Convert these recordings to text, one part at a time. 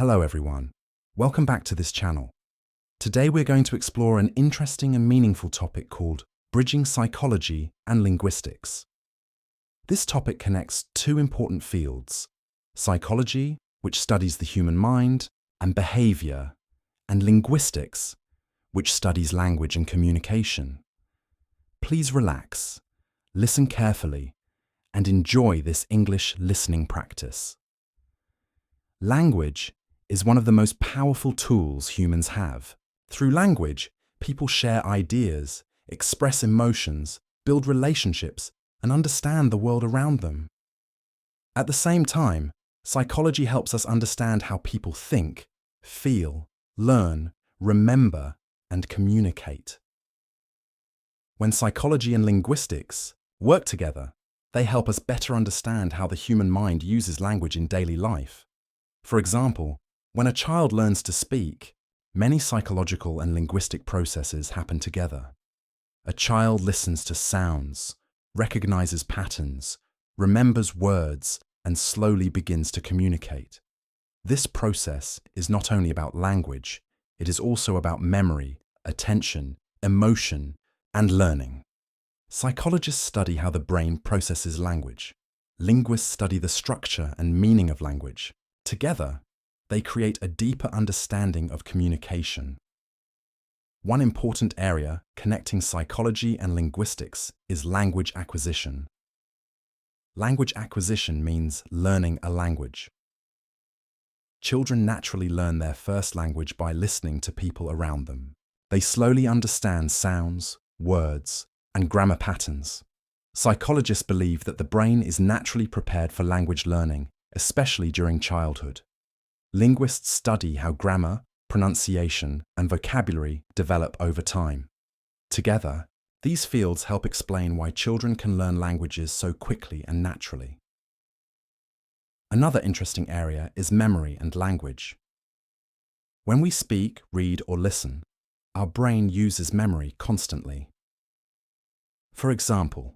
Hello everyone, welcome back to this channel. Today we're going to explore an interesting and meaningful topic called bridging psychology and linguistics. This topic connects two important fields: psychology, which studies the human mind and behavior, and linguistics, which studies language and communication. Please relax, listen carefully, and enjoy this English listening practice. Language is one of the most powerful tools humans have. Through language, people share ideas, express emotions, build relationships, and understand the world around them. At the same time, psychology helps us understand how people think, feel, learn, remember, and communicate. When psychology and linguistics work together, they help us better understand how the human mind uses language in daily life. For example, when a child learns to speak, many psychological and linguistic processes happen together. A child listens to sounds, recognizes patterns, remembers words, and slowly begins to communicate. This process is not only about language, it is also about memory, attention, emotion, and learning. Psychologists study how the brain processes language. Linguists study the structure and meaning of language. Together, they create a deeper understanding of communication. One important area connecting psychology and linguistics is language acquisition. Language acquisition means learning a language. Children naturally learn their first language by listening to people around them. They slowly understand sounds, words, and grammar patterns. Psychologists believe that the brain is naturally prepared for language learning, especially during childhood. Linguists study how grammar, pronunciation, and vocabulary develop over time. Together, these fields help explain why children can learn languages so quickly and naturally. Another interesting area is memory and language. When we speak, read, or listen, our brain uses memory constantly. For example,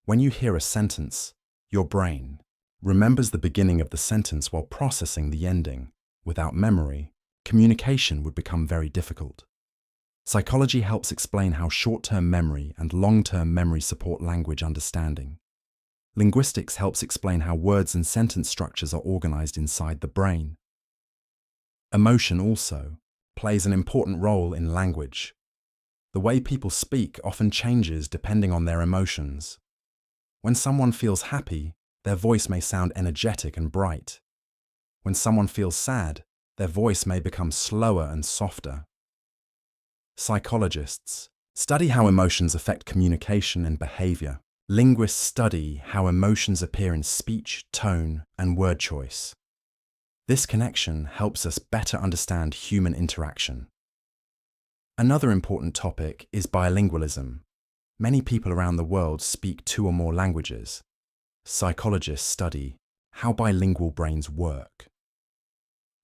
when you hear a sentence, your brain remembers the beginning of the sentence while processing the ending. Without memory, communication would become very difficult. Psychology helps explain how short-term memory and long-term memory support language understanding. Linguistics helps explain how words and sentence structures are organized inside the brain. Emotion also plays an important role in language. The way people speak often changes depending on their emotions. When someone feels happy, their voice may sound energetic and bright. When someone feels sad, their voice may become slower and softer. Psychologists study how emotions affect communication and behavior. Linguists study how emotions appear in speech, tone, and word choice. This connection helps us better understand human interaction. Another important topic is bilingualism. Many people around the world speak 2 or more languages. Psychologists study how bilingual brains work.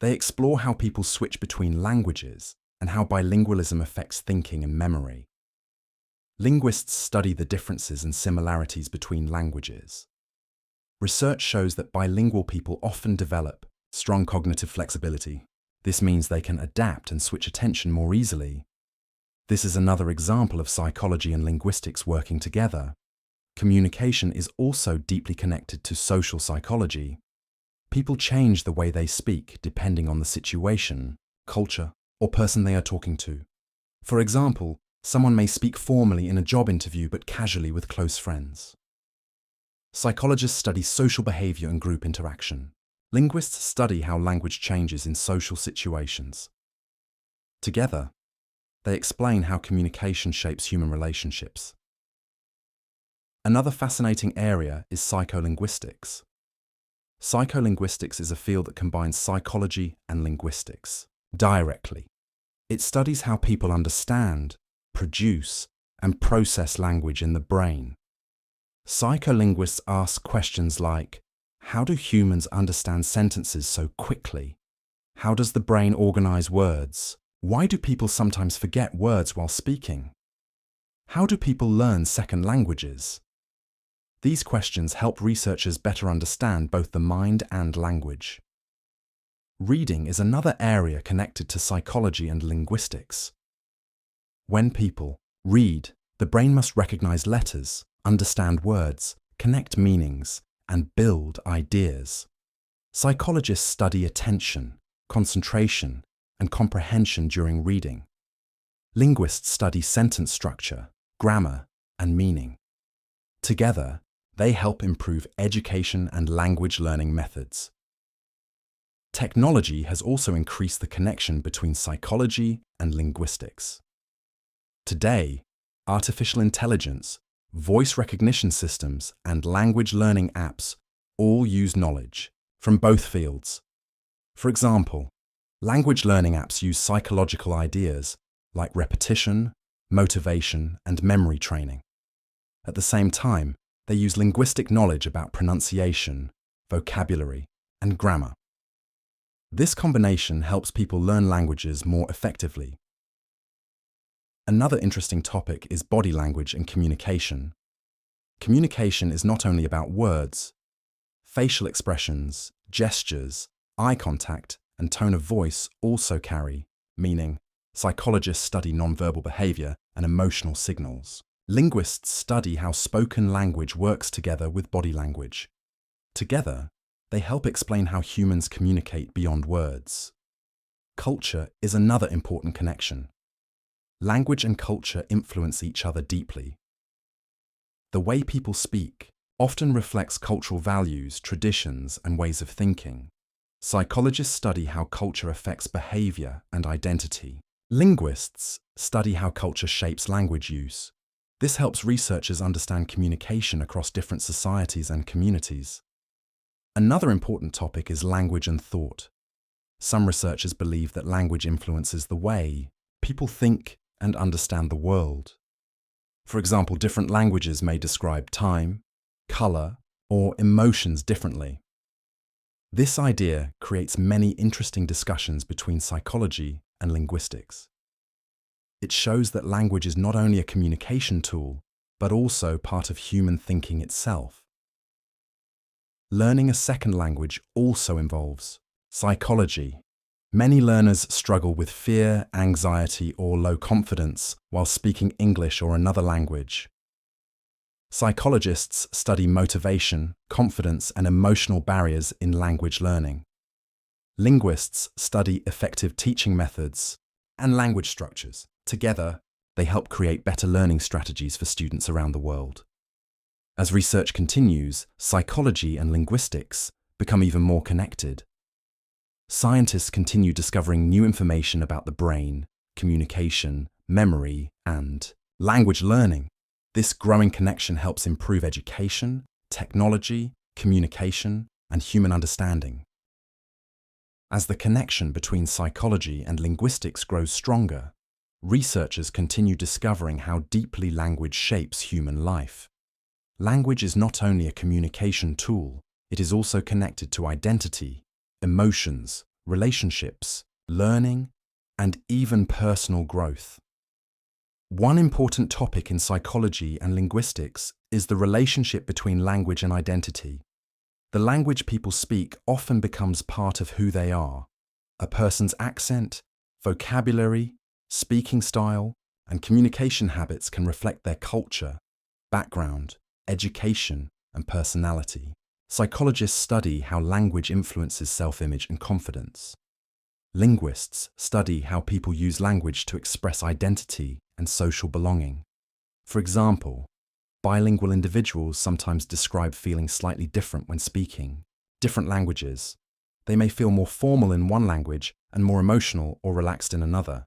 They explore how people switch between languages and how bilingualism affects thinking and memory. Linguists study the differences and similarities between languages. Research shows that bilingual people often develop strong cognitive flexibility. This means they can adapt and switch attention more easily. This is another example of psychology and linguistics working together. Communication is also deeply connected to social psychology. People change the way they speak depending on the situation, culture, or person they are talking to. For example, someone may speak formally in a job interview but casually with close friends. Psychologists study social behavior and group interaction. Linguists study how language changes in social situations. Together, they explain how communication shapes human relationships. Another fascinating area is psycholinguistics. Psycholinguistics is a field that combines psychology and linguistics directly. It studies how people understand, produce, and process language in the brain. Psycholinguists ask questions like, how do humans understand sentences so quickly? How does the brain organize words? Why do people sometimes forget words while speaking? How do people learn second languages? These questions help researchers better understand both the mind and language. Reading is another area connected to psychology and linguistics. When people read, the brain must recognize letters, understand words, connect meanings, and build ideas. Psychologists study attention, concentration, and comprehension during reading. Linguists study sentence structure, grammar, and meaning. Together, they help improve education and language learning methods. Technology has also increased the connection between psychology and linguistics. Today, artificial intelligence, voice recognition systems, and language learning apps all use knowledge from both fields. For example, language learning apps use psychological ideas like repetition, motivation, and memory training. At the same time, they use linguistic knowledge about pronunciation, vocabulary, and grammar. This combination helps people learn languages more effectively. Another interesting topic is body language and communication. Communication is not only about words. Facial expressions, gestures, eye contact, and tone of voice also carry meaning. Psychologists study nonverbal behavior and emotional signals. Linguists study how spoken language works together with body language. Together, they help explain how humans communicate beyond words. Culture is another important connection. Language and culture influence each other deeply. The way people speak often reflects cultural values, traditions, and ways of thinking. Psychologists study how culture affects behavior and identity. Linguists study how culture shapes language use. This helps researchers understand communication across different societies and communities. Another important topic is language and thought. Some researchers believe that language influences the way people think and understand the world. For example, different languages may describe time, color, or emotions differently. This idea creates many interesting discussions between psychology and linguistics. It shows that language is not only a communication tool, but also part of human thinking itself. Learning a second language also involves psychology. Many learners struggle with fear, anxiety, or low confidence while speaking English or another language. Psychologists study motivation, confidence, and emotional barriers in language learning. Linguists study effective teaching methods and language structures. Together, they help create better learning strategies for students around the world. As research continues, psychology and linguistics become even more connected. Scientists continue discovering new information about the brain, communication, memory, and language learning. This growing connection helps improve education, technology, communication, and human understanding. As the connection between psychology and linguistics grows stronger, researchers continue discovering how deeply language shapes human life. Language is not only a communication tool, it is also connected to identity, emotions, relationships, learning, and even personal growth. One important topic in psychology and linguistics is the relationship between language and identity. The language people speak often becomes part of who they are. A person's accent, vocabulary, speaking style, and communication habits can reflect their culture, background, education, and personality. Psychologists study how language influences self-image and confidence. Linguists study how people use language to express identity and social belonging. For example, bilingual individuals sometimes describe feeling slightly different when speaking different languages. They may feel more formal in one language and more emotional or relaxed in another.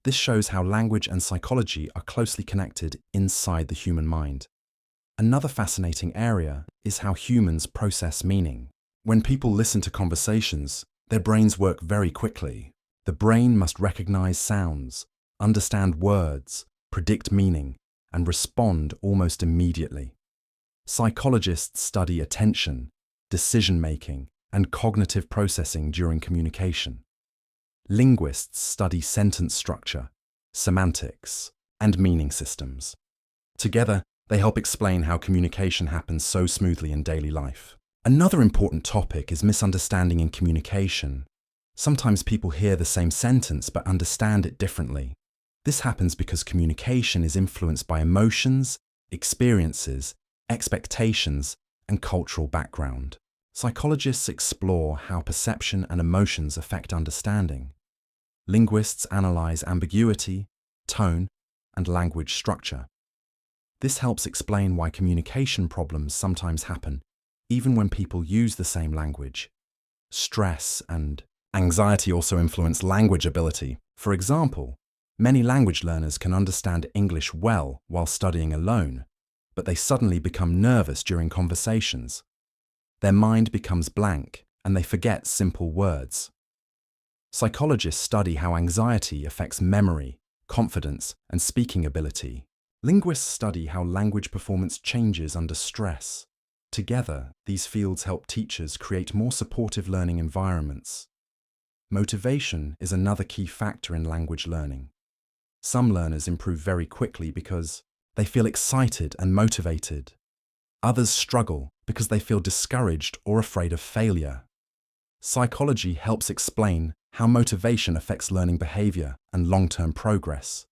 This shows how language and psychology are closely connected inside the human mind. Another fascinating area is how humans process meaning. When people listen to conversations, their brains work very quickly. The brain must recognize sounds, understand words, predict meaning, and respond almost immediately. Psychologists study attention, decision-making, and cognitive processing during communication. Linguists study sentence structure, semantics, and meaning systems. Together, they help explain how communication happens so smoothly in daily life. Another important topic is misunderstanding in communication. Sometimes people hear the same sentence but understand it differently. This happens because communication is influenced by emotions, experiences, expectations, and cultural background. Psychologists explore how perception and emotions affect understanding. Linguists analyze ambiguity, tone, and language structure. This helps explain why communication problems sometimes happen, even when people use the same language. Stress and anxiety also influence language ability. For example, many language learners can understand English well while studying alone, but they suddenly become nervous during conversations. Their mind becomes blank, and they forget simple words. Psychologists study how anxiety affects memory, confidence, and speaking ability. Linguists study how language performance changes under stress. Together, these fields help teachers create more supportive learning environments. Motivation is another key factor in language learning. Some learners improve very quickly because they feel excited and motivated. Others struggle because they feel discouraged or afraid of failure. Psychology helps explain how motivation affects learning behavior and long-term progress.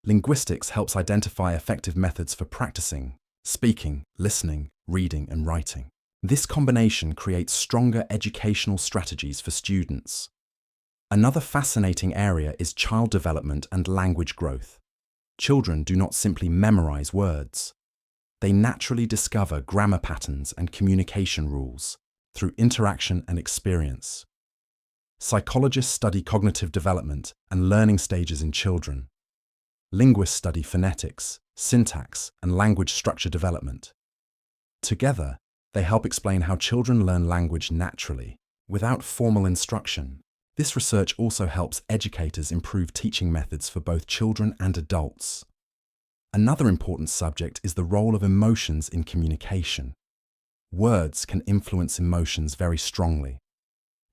Linguistics helps identify effective methods for practicing, speaking, listening, reading, and writing. This combination creates stronger educational strategies for students. Another fascinating area is child development and language growth. Children do not simply memorize words. They naturally discover grammar patterns and communication rules through interaction and experience. Psychologists study cognitive development and learning stages in children. Linguists study phonetics, syntax, and language structure development. Together, they help explain how children learn language naturally, without formal instruction. This research also helps educators improve teaching methods for both children and adults. Another important subject is the role of emotions in communication. Words can influence emotions very strongly.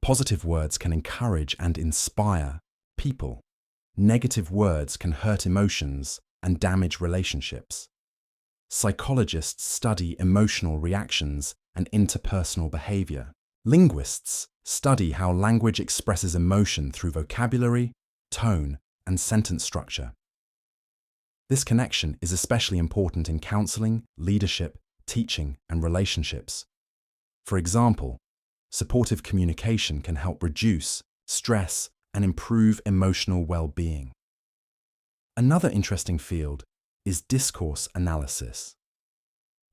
Positive words can encourage and inspire people. Negative words can hurt emotions and damage relationships. Psychologists study emotional reactions and interpersonal behavior. Linguists study how language expresses emotion through vocabulary, tone, and sentence structure. This connection is especially important in counseling, leadership, teaching, and relationships. For example, supportive communication can help reduce stress and improve emotional well-being. Another interesting field is discourse analysis.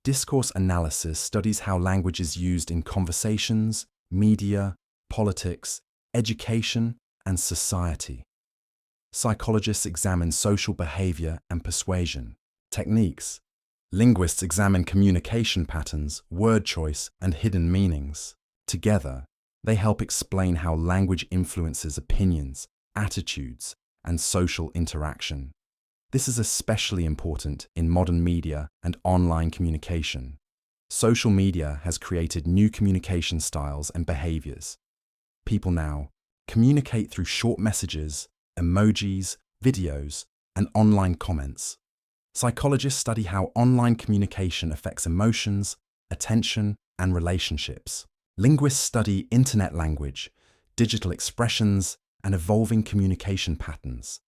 Discourse analysis studies how language is used in conversations, media, politics, education, and society. Psychologists examine social behavior and persuasion techniques. Linguists examine communication patterns, word choice, and hidden meanings. Together, they help explain how language influences opinions, attitudes, and social interaction. This is especially important in modern media and online communication. Social media has created new communication styles and behaviors. People now communicate through short messages, emojis, videos, and online comments. Psychologists study how online communication affects emotions, attention, and relationships. Linguists study internet language, digital expressions, and evolving communication patterns.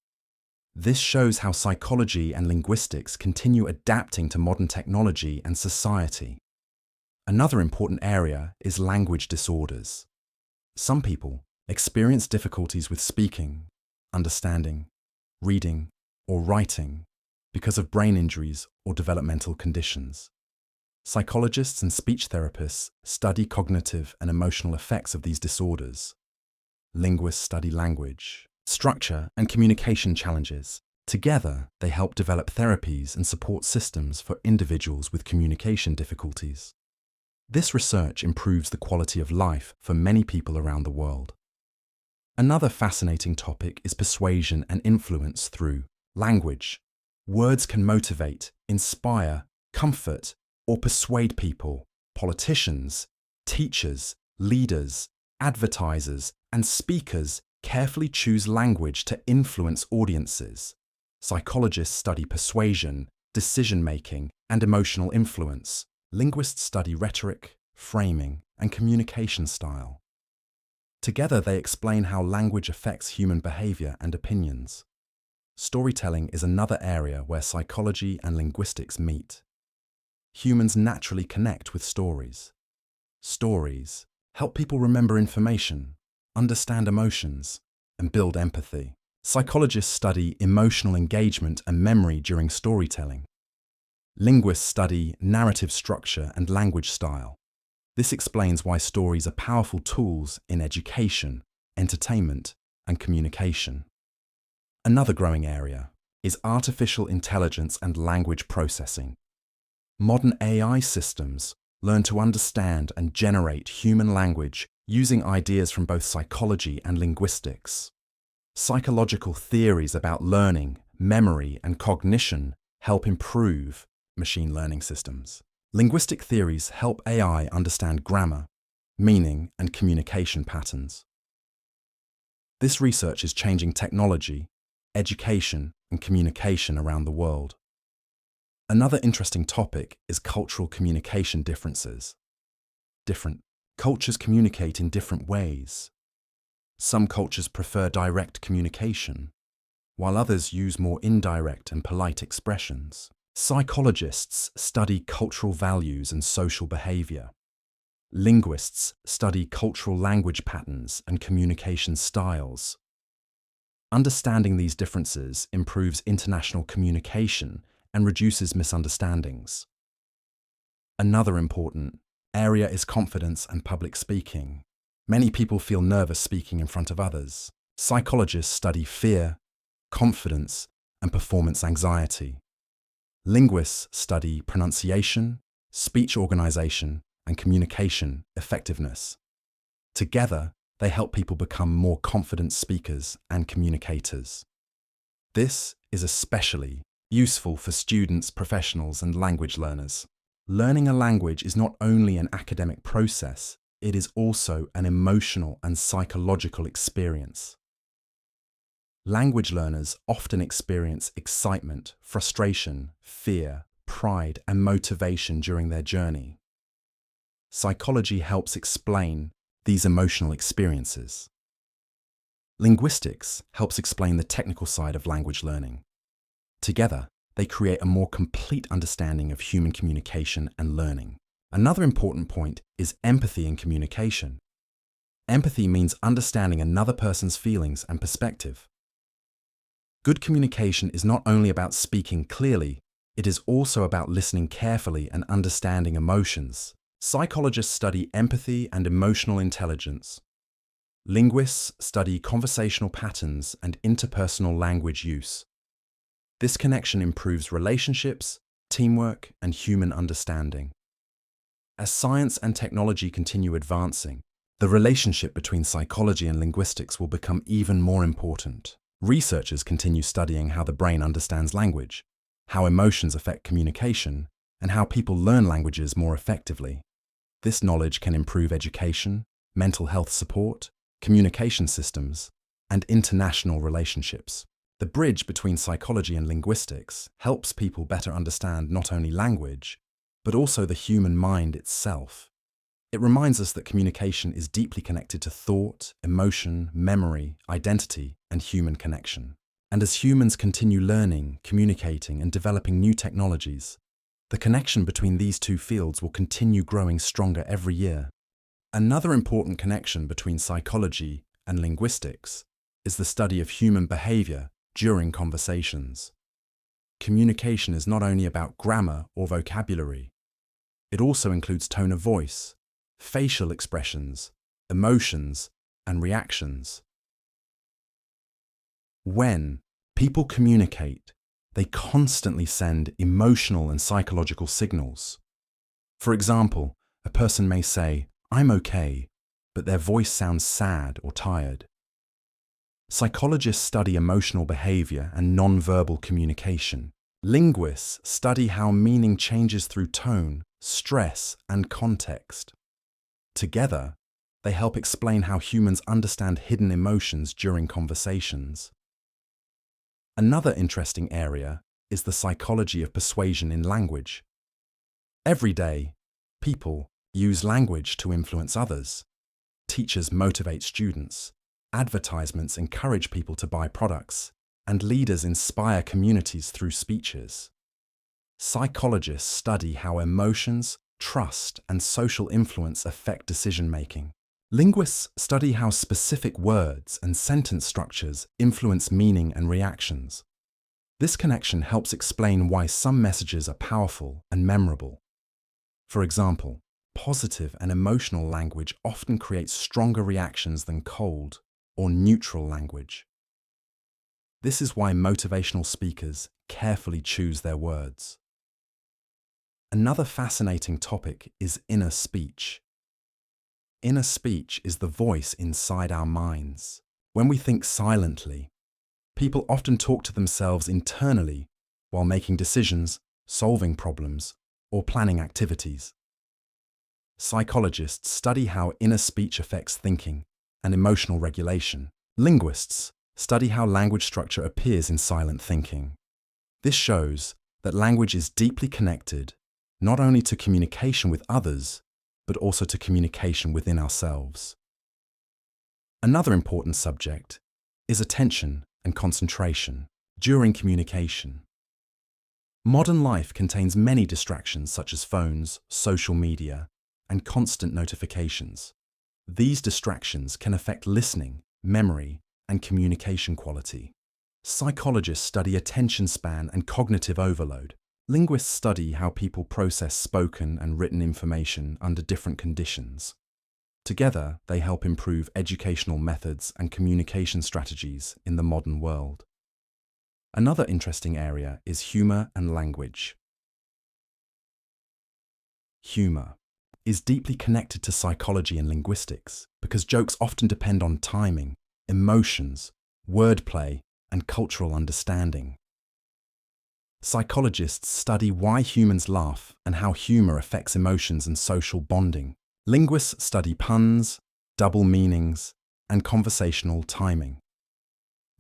This shows how psychology and linguistics continue adapting to modern technology and society. Another important area is language disorders. Some people experience difficulties with speaking, understanding, reading, or writing because of brain injuries or developmental conditions. Psychologists and speech therapists study cognitive and emotional effects of these disorders. Linguists study language, structure, and communication challenges. Together, they help develop therapies and support systems for individuals with communication difficulties. This research improves the quality of life for many people around the world. Another fascinating topic is persuasion and influence through language. Words can motivate, inspire, comfort, or persuade people. Politicians, teachers, leaders, advertisers, and speakers carefully choose language to influence audiences. Psychologists study persuasion, decision-making, and emotional influence. Linguists study rhetoric, framing, and communication style. Together, they explain how language affects human behavior and opinions. Storytelling is another area where psychology and linguistics meet. Humans naturally connect with stories. Stories help people remember information, understand emotions, and build empathy. Psychologists study emotional engagement and memory during storytelling. Linguists study narrative structure and language style. This explains why stories are powerful tools in education, entertainment, and communication. Another growing area is artificial intelligence and language processing. Modern AI systems learn to understand and generate human language using ideas from both psychology and linguistics. Psychological theories about learning, memory, and cognition help improve machine learning systems. Linguistic theories help AI understand grammar, meaning, and communication patterns. This research is changing technology, education, and communication around the world. Another interesting topic is cultural communication differences. Different cultures communicate in different ways. Some cultures prefer direct communication, while others use more indirect and polite expressions. Psychologists study cultural values and social behavior. Linguists study cultural language patterns and communication styles. Understanding these differences improves international communication and reduces misunderstandings. Another important area is confidence and public speaking. Many people feel nervous speaking in front of others. Psychologists study fear, confidence, and performance anxiety. Linguists study pronunciation, speech organization, and communication effectiveness. Together, they help people become more confident speakers and communicators. This is especially useful for students, professionals, and language learners. Learning a language is not only an academic process, it is also an emotional and psychological experience. Language learners often experience excitement, frustration, fear, pride, and motivation during their journey. Psychology helps explain these emotional experiences. Linguistics helps explain the technical side of language learning. Together, they create a more complete understanding of human communication and learning. Another important point is empathy in communication. Empathy means understanding another person's feelings and perspective. Good communication is not only about speaking clearly, it is also about listening carefully and understanding emotions. Psychologists study empathy and emotional intelligence. Linguists study conversational patterns and interpersonal language use. This connection improves relationships, teamwork, and human understanding. As science and technology continue advancing, the relationship between psychology and linguistics will become even more important. Researchers continue studying how the brain understands language, how emotions affect communication, and how people learn languages more effectively. This knowledge can improve education, mental health support, communication systems, and international relationships. The bridge between psychology and linguistics helps people better understand not only language, but also the human mind itself. It reminds us that communication is deeply connected to thought, emotion, memory, identity, and human connection. And as humans continue learning, communicating, and developing new technologies, the connection between these two fields will continue growing stronger every year. Another important connection between psychology and linguistics is the study of human behavior during conversations. Communication is not only about grammar or vocabulary. It also includes tone of voice, facial expressions, emotions, and reactions. When people communicate, they constantly send emotional and psychological signals. For example, a person may say, "I'm okay," but their voice sounds sad or tired. Psychologists study emotional behavior and non-verbal communication. Linguists study how meaning changes through tone, stress, and context. Together, they help explain how humans understand hidden emotions during conversations. Another interesting area is the psychology of persuasion in language. Every day, people use language to influence others. Teachers motivate students, advertisements encourage people to buy products, and leaders inspire communities through speeches. Psychologists study how emotions, trust, and social influence affect decision-making. Linguists study how specific words and sentence structures influence meaning and reactions. This connection helps explain why some messages are powerful and memorable. For example, positive and emotional language often creates stronger reactions than cold or neutral language. This is why motivational speakers carefully choose their words. Another fascinating topic is inner speech. Inner speech is the voice inside our minds. When we think silently, people often talk to themselves internally while making decisions, solving problems, or planning activities. Psychologists study how inner speech affects thinking and emotional regulation. Linguists study how language structure appears in silent thinking. This shows that language is deeply connected not only to communication with others, but also to communication within ourselves. Another important subject is attention and concentration during communication. Modern life contains many distractions such as phones, social media, and constant notifications. These distractions can affect listening, memory, and communication quality. Psychologists study attention span and cognitive overload. Linguists study how people process spoken and written information under different conditions. Together, they help improve educational methods and communication strategies in the modern world. Another interesting area is humor and language. Humor is deeply connected to psychology and linguistics because jokes often depend on timing, emotions, wordplay, and cultural understanding. Psychologists study why humans laugh and how humor affects emotions and social bonding. Linguists study puns, double meanings, and conversational timing.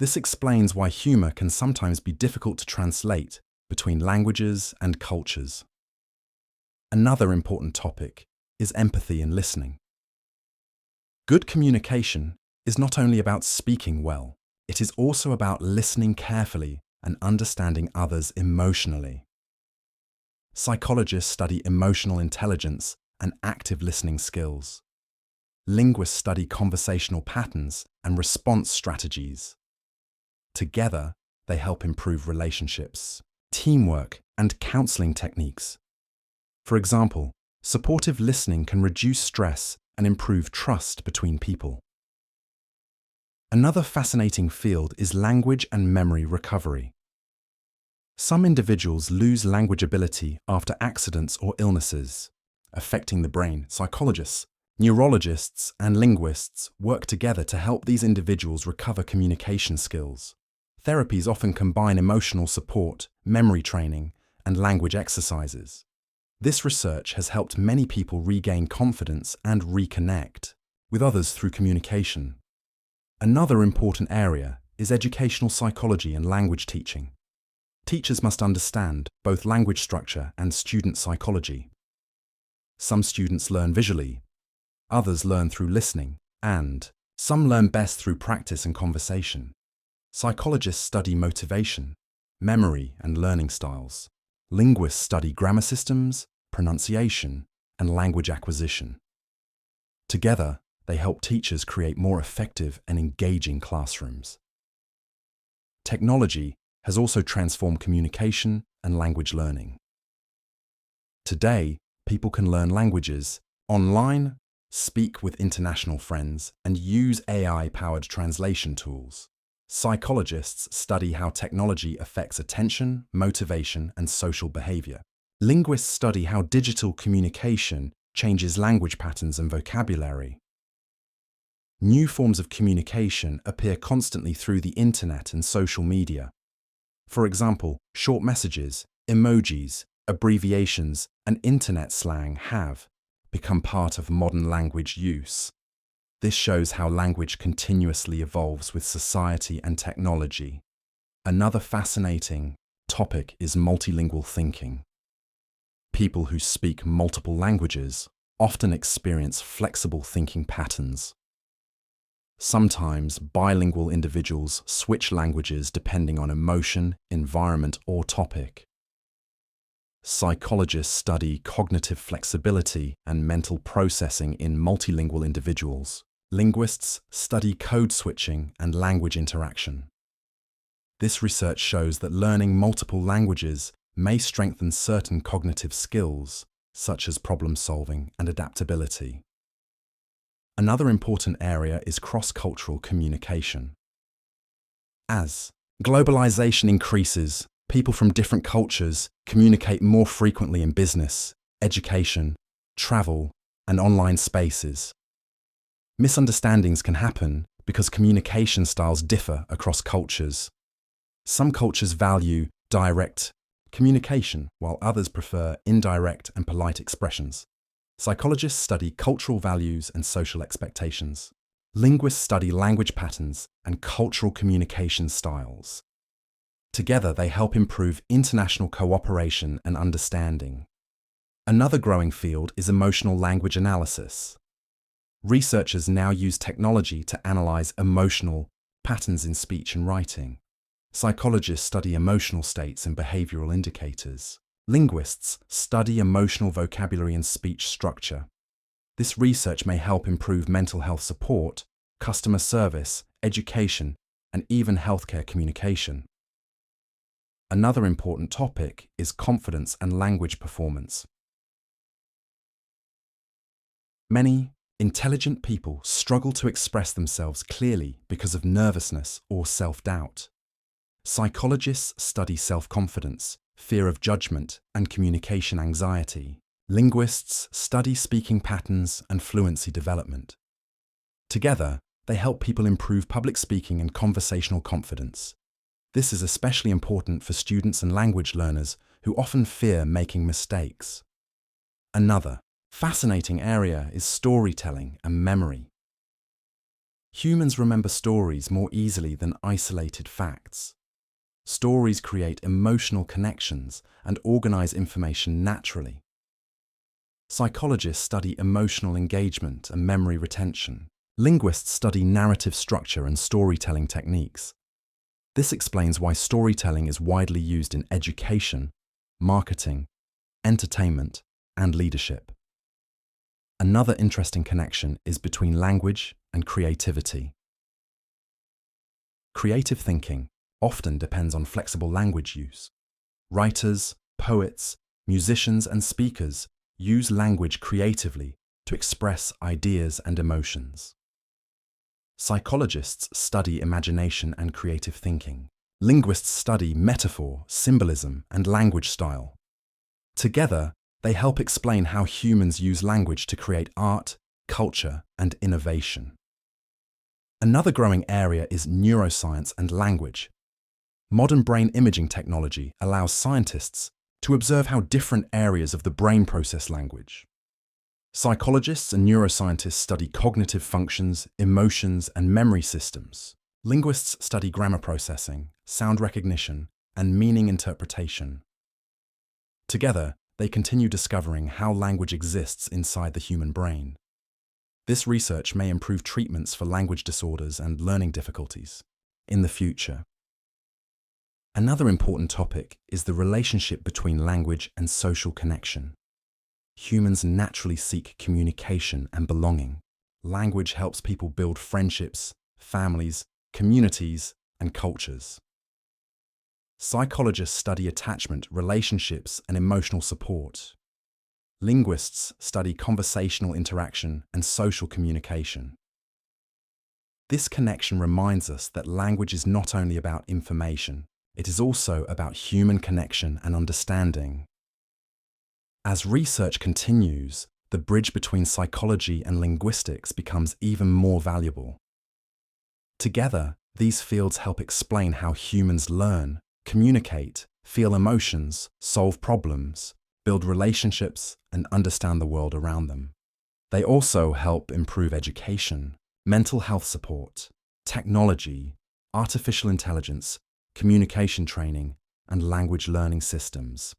This explains why humor can sometimes be difficult to translate between languages and cultures. Another important topic is empathy and listening. Good communication is not only about speaking well, it is also about listening carefully and understanding others emotionally. Psychologists study emotional intelligence and active listening skills. Linguists study conversational patterns and response strategies. Together, they help improve relationships, teamwork, and counseling techniques. For example, supportive listening can reduce stress and improve trust between people. Another fascinating field is language and memory recovery. Some individuals lose language ability after accidents or illnesses, affecting the brain. Psychologists, neurologists, and linguists work together to help these individuals recover communication skills. Therapies often combine emotional support, memory training, and language exercises. This research has helped many people regain confidence and reconnect with others through communication. Another important area is educational psychology and language teaching. Teachers must understand both language structure and student psychology. Some students learn visually, others learn through listening, and some learn best through practice and conversation. Psychologists study motivation, memory, and learning styles. Linguists study grammar systems, pronunciation, and language acquisition. Together, they help teachers create more effective and engaging classrooms. Technology has also transformed communication and language learning. Today, people can learn languages online, speak with international friends, and use AI-powered translation tools. Psychologists study how technology affects attention, motivation, and social behavior. Linguists study how digital communication changes language patterns and vocabulary. New forms of communication appear constantly through the internet and social media. For example, short messages, emojis, abbreviations, and internet slang have become part of modern language use. This shows how language continuously evolves with society and technology. Another fascinating topic is multilingual thinking. People who speak multiple languages often experience flexible thinking patterns. Sometimes bilingual individuals switch languages depending on emotion, environment, or topic. Psychologists study cognitive flexibility and mental processing in multilingual individuals. Linguists study code switching and language interaction. This research shows that learning multiple languages may strengthen certain cognitive skills, such as problem solving and adaptability. Another important area is cross-cultural communication. As globalization increases, people from different cultures communicate more frequently in business, education, travel, and online spaces. Misunderstandings can happen because communication styles differ across cultures. Some cultures value direct communication, while others prefer indirect and polite expressions. Psychologists study cultural values and social expectations. Linguists study language patterns and cultural communication styles. Together, they help improve international cooperation and understanding. Another growing field is emotional language analysis. Researchers now use technology to analyze emotional patterns in speech and writing. Psychologists study emotional states and behavioral indicators. Linguists study emotional vocabulary and speech structure. This research may help improve mental health support, customer service, education, and even healthcare communication. Another important topic is confidence and language performance. Many intelligent people struggle to express themselves clearly because of nervousness or self-doubt. Psychologists study self-confidence, fear of judgment, and communication anxiety. Linguists study speaking patterns and fluency development. Together, they help people improve public speaking and conversational confidence. This is especially important for students and language learners who often fear making mistakes. Another fascinating area is storytelling and memory. Humans remember stories more easily than isolated facts. Stories create emotional connections and organize information naturally. Psychologists study emotional engagement and memory retention. Linguists study narrative structure and storytelling techniques. This explains why storytelling is widely used in education, marketing, entertainment, and leadership. Another interesting connection is between language and creativity. Creative thinking often depends on flexible language use. Writers, poets, musicians, and speakers use language creatively to express ideas and emotions. Psychologists study imagination and creative thinking. Linguists study metaphor, symbolism, and language style. Together, they help explain how humans use language to create art, culture, and innovation. Another growing area is neuroscience and language. Modern brain imaging technology allows scientists to observe how different areas of the brain process language. Psychologists and neuroscientists study cognitive functions, emotions, and memory systems. Linguists study grammar processing, sound recognition, and meaning interpretation. Together, they continue discovering how language exists inside the human brain. This research may improve treatments for language disorders and learning difficulties in the future. Another important topic is the relationship between language and social connection. Humans naturally seek communication and belonging. Language helps people build friendships, families, communities, and cultures. Psychologists study attachment, relationships, and emotional support. Linguists study conversational interaction and social communication. This connection reminds us that language is not only about information, it is also about human connection and understanding. As research continues, the bridge between psychology and linguistics becomes even more valuable. Together, these fields help explain how humans learn, communicate, feel emotions, solve problems, build relationships, and understand the world around them. They also help improve education, mental health support, technology, artificial intelligence, communication training, and language learning systems.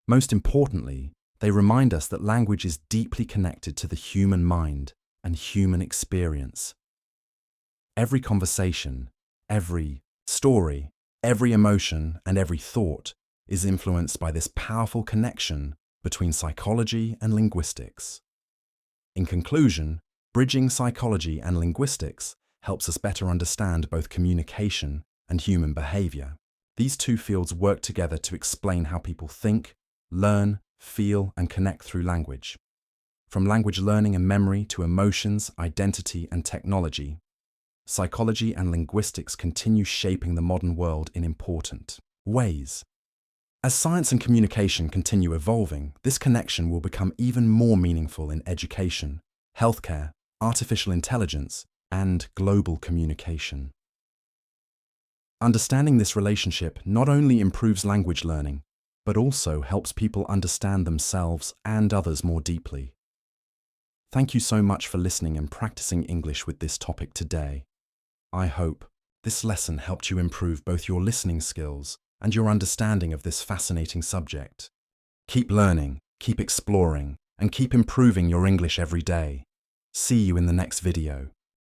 Most importantly, they remind us that language is deeply connected to the human mind and human experience. Every conversation, every story, every emotion, and every thought is influenced by this powerful connection between psychology and linguistics. In conclusion, bridging psychology and linguistics helps us better understand both communication and human behavior. These two fields work together to explain how people think, learn, feel, and connect through language. From language learning and memory to emotions, identity, and technology, psychology and linguistics continue shaping the modern world in important ways. As science and communication continue evolving, this connection will become even more meaningful in education, healthcare, artificial intelligence, and global communication. Understanding this relationship not only improves language learning, but also helps people understand themselves and others more deeply. Thank you so much for listening and practicing English with this topic today. I hope this lesson helped you improve both your listening skills and your understanding of this fascinating subject. Keep learning, keep exploring, and keep improving your English every day. See you in the next video.